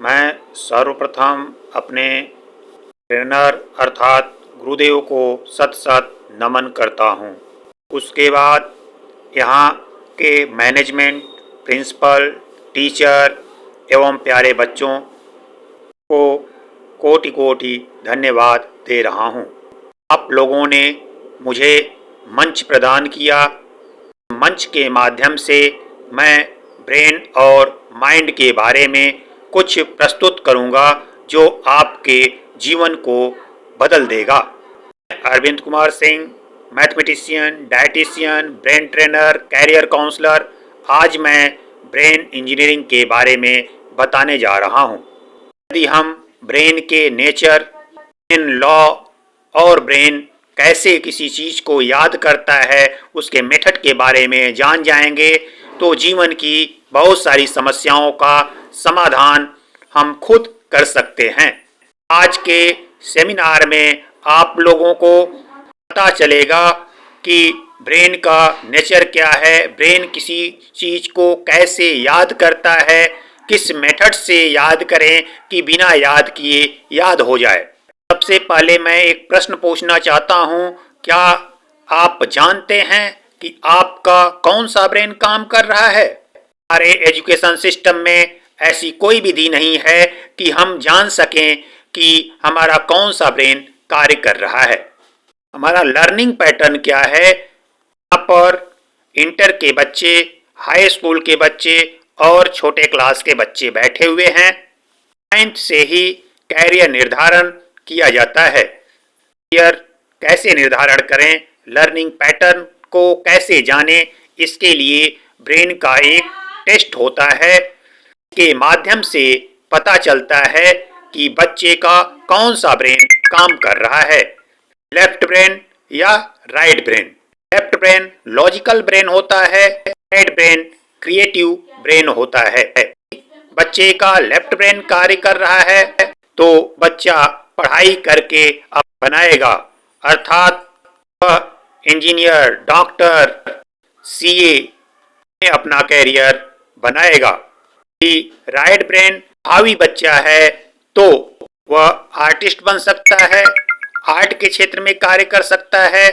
मैं सर्वप्रथम अपने ट्रेनर अर्थात गुरुदेव को सत सत नमन करता हूँ। उसके बाद यहाँ के मैनेजमेंट, प्रिंसिपल, टीचर एवं प्यारे बच्चों को कोटि कोटि धन्यवाद दे रहा हूँ। आप लोगों ने मुझे मंच प्रदान किया। मंच के माध्यम से मैं ब्रेन और माइंड के बारे में कुछ प्रस्तुत करूंगा जो आपके जीवन को बदल देगा। Arvind Kumar Singh, mathematician, dietician, brain trainer, career counsellor. आज मैं ब्रेन इंजीनियरिंग के बारे में बताने जा रहा हूं। यदि हम ब्रेन के नेचर, ब्रेन लॉ और ब्रेन कैसे किसी चीज़ को याद करता है, उसके मेथड के बारे में जान जाएंगे तो जीवन की बहुत सारी समस्याओं का समाधान हम खुद कर सकते हैं। आज के सेमिनार में आप लोगों को पता चलेगा कि ब्रेन का नेचर क्या है, ब्रेन किसी चीज़ को कैसे याद करता है, किस मेथड से याद करें कि बिना याद किए याद हो जाए। सबसे पहले मैं एक प्रश्न पूछना चाहता हूं, क्या आप जानते हैं कि आपका कौन सा ब्रेन काम कर रहा है? हमारे एजुकेशन सिस्टम में ऐसी कोई विधि नहीं है कि हम जान सकें कि हमारा कौन सा ब्रेन कार्य कर रहा है। हमारा लर्निंग पैटर्न क्या है? यहाँ पर इंटर के बच्चे, हाई स्कूल के बच्चे और छोटे क्लास के बच्चे बैठे हुए हैं। 9th से ही कैरियर निर्धारण किया जाता है। कैरियर कैसे निर्धारण करें, लर्निंग पैटर्न को कैसे जानें, इसके लिए ब्रेन का एक टेस्ट होता है। के माध्यम से पता चलता है कि बच्चे का कौन सा ब्रेन काम कर रहा है, लेफ्ट ब्रेन या right brain. Left brain logical brain होता है, राइट ब्रेन क्रिएटिव ब्रेन होता है। बच्चे का लेफ्ट ब्रेन कार्य कर रहा है तो बच्चा पढ़ाई करके अब बनाएगा, अर्थात वह इंजीनियर, डॉक्टर, सीए में अपना कैरियर बनाएगा। राइट ब्रेन भावी बच्चा है तो वह आर्टिस्ट बन सकता है, आर्ट के क्षेत्र में कार्य कर सकता है,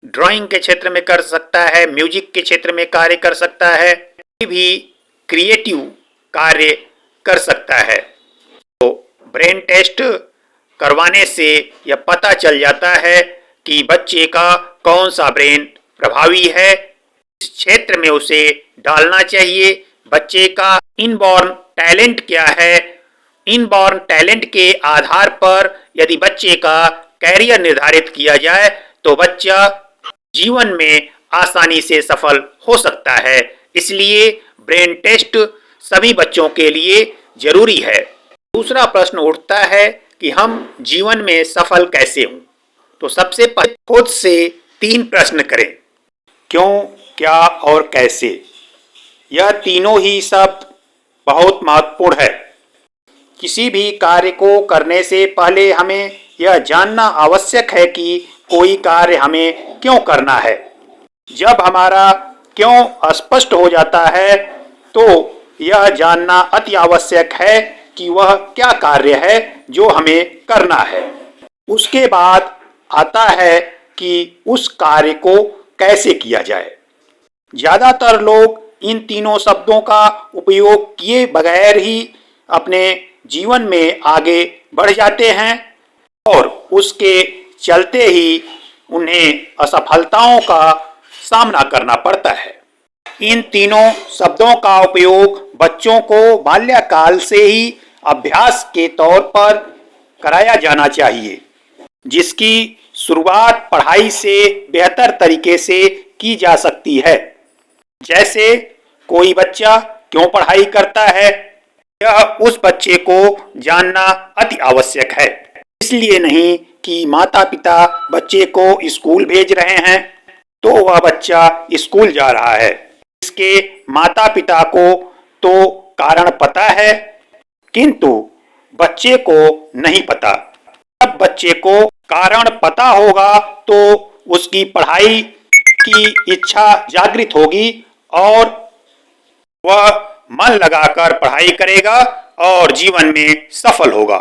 ड्राइंग के क्षेत्र में कर सकता है, म्यूजिक के क्षेत्र में कार्य कर सकता है, कोई भी क्रिएटिव कार्य कर सकता है। तो ब्रेन टेस्ट करवाने से यह पता चल जाता है कि बच्चे का कौन सा ब्रेन प्रभावी है, इस क्षेत्र में उसे डालना चाहिए। बच्चे का इनबॉर्न टैलेंट क्या है, इनबॉर्न टैलेंट के आधार पर यदि बच्चे का कैरियर निर्धारित किया जाए तो बच्चा जीवन में आसानी से सफल हो सकता है। इसलिए ब्रेन टेस्ट सभी बच्चों के लिए जरूरी है। दूसरा प्रश्न उठता है कि हम जीवन में सफल कैसे हों? तो सबसे पहले खुद से 3 प्रश्न करें, क्यों, क्या और कैसे। यह तीनों ही शब्द बहुत महत्वपूर्ण है। किसी भी कार्य को करने से पहले हमें यह जानना आवश्यक है कि कोई कार्य हमें क्यों करना है। जब हमारा क्यों स्पष्ट हो जाता है तो यह जानना अति आवश्यक है कि वह क्या कार्य है जो हमें करना है। उसके बाद आता है कि उस कार्य को कैसे किया जाए। ज़्यादातर लोग इन तीनों शब्दों का उपयोग किए बगैर ही अपने जीवन में आगे बढ़ जाते हैं और उसके चलते ही उन्हें असफलताओं का सामना करना पड़ता है। इन तीनों शब्दों का उपयोग बच्चों को बाल्यकाल से ही अभ्यास के तौर पर कराया जाना चाहिए, जिसकी शुरुआत पढ़ाई से बेहतर तरीके से की जा सकती है। जैसे कोई बच्चा क्यों पढ़ाई करता है, यह उस बच्चे को जानना अति आवश्यक है। इसलिए नहीं कि माता पिता बच्चे को स्कूल भेज रहे हैं तो वह बच्चा स्कूल जा रहा है। इसके माता पिता को तो कारण पता है किंतु बच्चे को नहीं पता। जब बच्चे को कारण पता होगा तो उसकी पढ़ाई की इच्छा जागृत होगी और वह मन लगाकर पढ़ाई करेगा और जीवन में सफल होगा।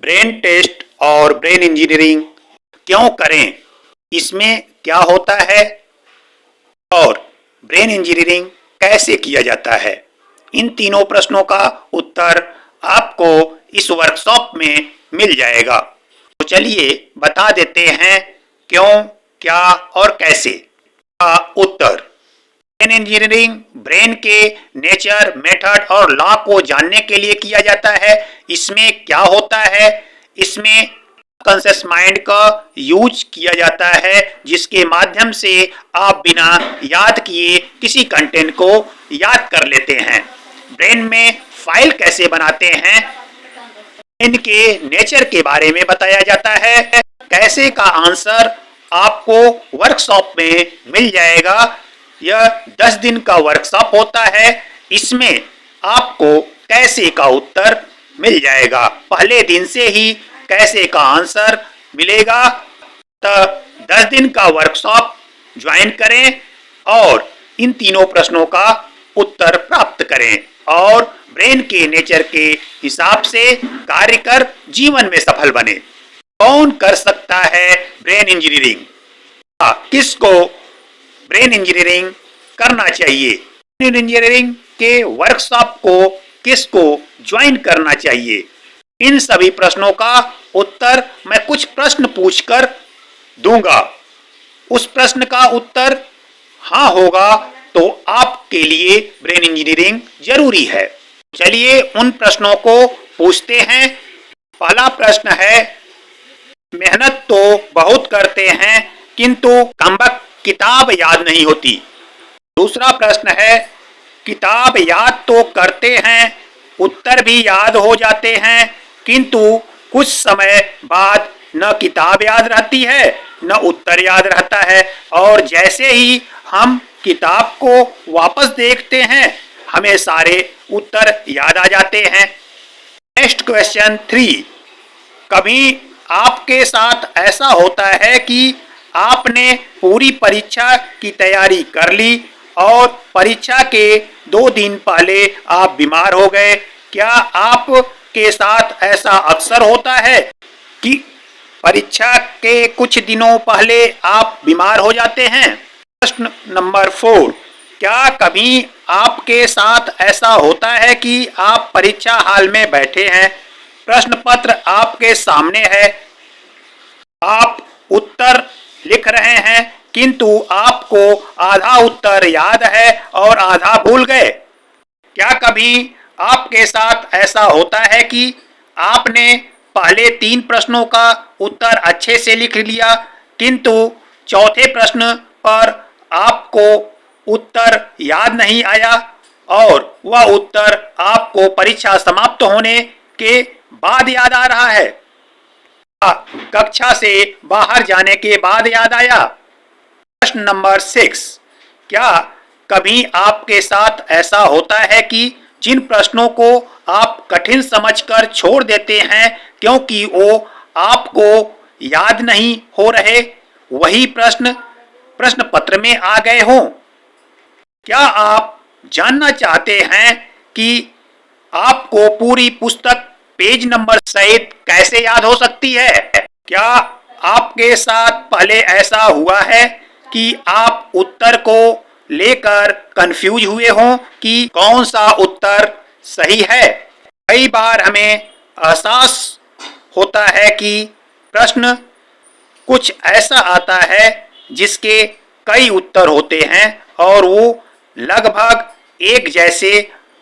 ब्रेन टेस्ट और ब्रेन इंजीनियरिंग क्यों करें, इसमें क्या होता है और ब्रेन इंजीनियरिंग कैसे किया जाता है, इन तीनों प्रश्नों का उत्तर आपको इस वर्कशॉप में मिल जाएगा। तो चलिए बता देते हैं क्यों, क्या और कैसे। का उत्तर, ब्रेन इंजीनियरिंग ब्रेन के नेचर, मेथड और लॉ को जानने के लिए किया जाता है। इसमें क्या होता है, इसमें कॉन्शियस माइंड का यूज किया जाता है, जिसके माध्यम से आप बिना याद किए किसी कंटेंट को याद कर लेते हैं। ब्रेन में फाइल कैसे बनाते हैं, इनके नेचर के बारे में बताया जाता है। कैसे का आंसर आपको वर्कशॉप में मिल जाएगा। यह 10 दिन का वर्कशॉप होता है। इसमें आपको कैसे का उत्तर मिल जाएगा। पहले दिन से ही कैसे का आंसर मिलेगा। तो 10 दिन का वर्कशॉप ज्वाइन करें और इन तीनों प्रश्नों का उत्तर प्राप्त करें और ब्रेन के नेचर के हिसाब से कार्य कर जीवन में सफल बने। कौन कर सकता है ब्रेन इंजीनियरिंग, किसको ब्रेन इंजीनियरिंग करना चाहिए, ब्रेन इंजीनियरिंग के वर्कशॉप को किसको ज्वाइन करना चाहिए, इन सभी प्रश्नों का उत्तर मैं कुछ प्रश्न पूछकर दूंगा। उस प्रश्न का उत्तर हाँ होगा तो आपके लिए ब्रेन इंजीनियरिंग जरूरी है। चलिए उन प्रश्नों को पूछते हैं। पहला प्रश्न है, मेहनत तो बहुत करते हैं किंतु कमबख्त किताब याद नहीं होती। दूसरा प्रश्न है, किताब याद तो करते हैं, उत्तर भी याद हो जाते हैं, किंतु कुछ समय बाद न किताब याद रहती है न उत्तर याद रहता है, और जैसे ही हम किताब को वापस देखते हैं हमें सारे उत्तर याद आ जाते हैं। नेक्स्ट क्वेश्चन 3, कभी आपके साथ ऐसा होता है कि आपने पूरी परीक्षा की तैयारी कर ली और परीक्षा के 2 दिन पहले आप बीमार हो गए। क्या आपके साथ ऐसा अक्सर होता है कि परीक्षा के कुछ दिनों पहले आप बीमार हो जाते हैं? प्रश्न नंबर 4, क्या कभी आपके साथ ऐसा होता है कि आप परीक्षा हॉल में बैठे हैं, प्रश्न पत्र आपके सामने है, आप उत्तर लिख रहे हैं किंतु आपको आधा उत्तर याद है और आधा भूल गए? क्या कभी आपके साथ ऐसा होता है कि आपने पहले 3 प्रश्नों का उत्तर अच्छे से लिख लिया किंतु चौथे प्रश्न पर आपको उत्तर याद नहीं आया और वह उत्तर आपको परीक्षा समाप्त होने के बाद याद आ रहा है, कक्षा से बाहर जाने के बाद याद आया? प्रश्न नंबर 6, क्या कभी आपके साथ ऐसा होता है कि जिन प्रश्नों को आप कठिन समझकर छोड़ देते हैं क्योंकि वो आपको याद नहीं हो रहे, वही प्रश्न प्रश्न पत्र में आ गए हों? क्या आप जानना चाहते हैं कि आपको पूरी पुस्तक पेज नंबर सहित कैसे याद हो सकती है? क्या आपके साथ पहले ऐसा हुआ है कि आप उत्तर को लेकर कंफ्यूज हुए हों कि कौन सा उत्तर सही है? कई बार हमें एहसास होता है कि प्रश्न कुछ ऐसा आता है जिसके कई उत्तर होते हैं और वो लगभग एक जैसे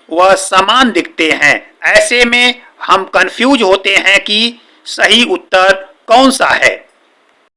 व समान दिखते हैं। ऐसे में हम कंफ्यूज होते हैं कि सही उत्तर कौन सा है।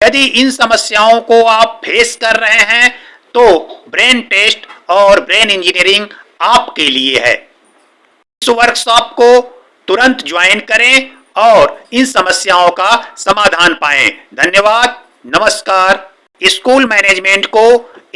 यदि इन समस्याओं को आप फेस कर रहे हैं तो ब्रेन टेस्ट और ब्रेन इंजीनियरिंग आपके लिए है। इस वर्कशॉप को तुरंत ज्वाइन करें और इन समस्याओं का समाधान पाएं। धन्यवाद, नमस्कार। स्कूल मैनेजमेंट को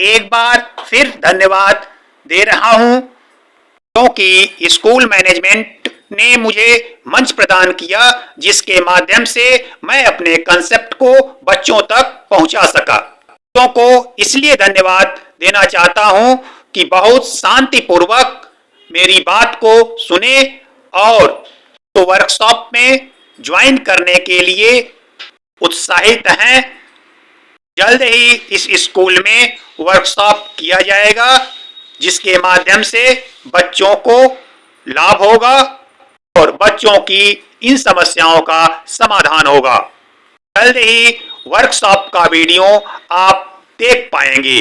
एक बार फिर धन्यवाद दे रहा हूं क्योंकि स्कूल मैनेजमेंट ने मुझे मंच प्रदान किया जिसके माध्यम से मैं अपने कंसेप्ट को बच्चों तक पहुंचा सका। बच्चों को इसलिए धन्यवाद देना चाहता हूं कि बहुत शांतिपूर्वक मेरी बात को सुने और तो वर्कशॉप में ज्वाइन करने के लिए उत्साहित हैं। जल्द ही इस स्कूल में वर्कशॉप किया जाएगा जिसके माध्यम से बच्चों को लाभ होगा और बच्चों की इन समस्याओं का समाधान होगा। जल्द ही वर्कशॉप का वीडियो आप देख पाएंगे।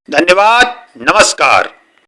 धन्यवाद, नमस्कार।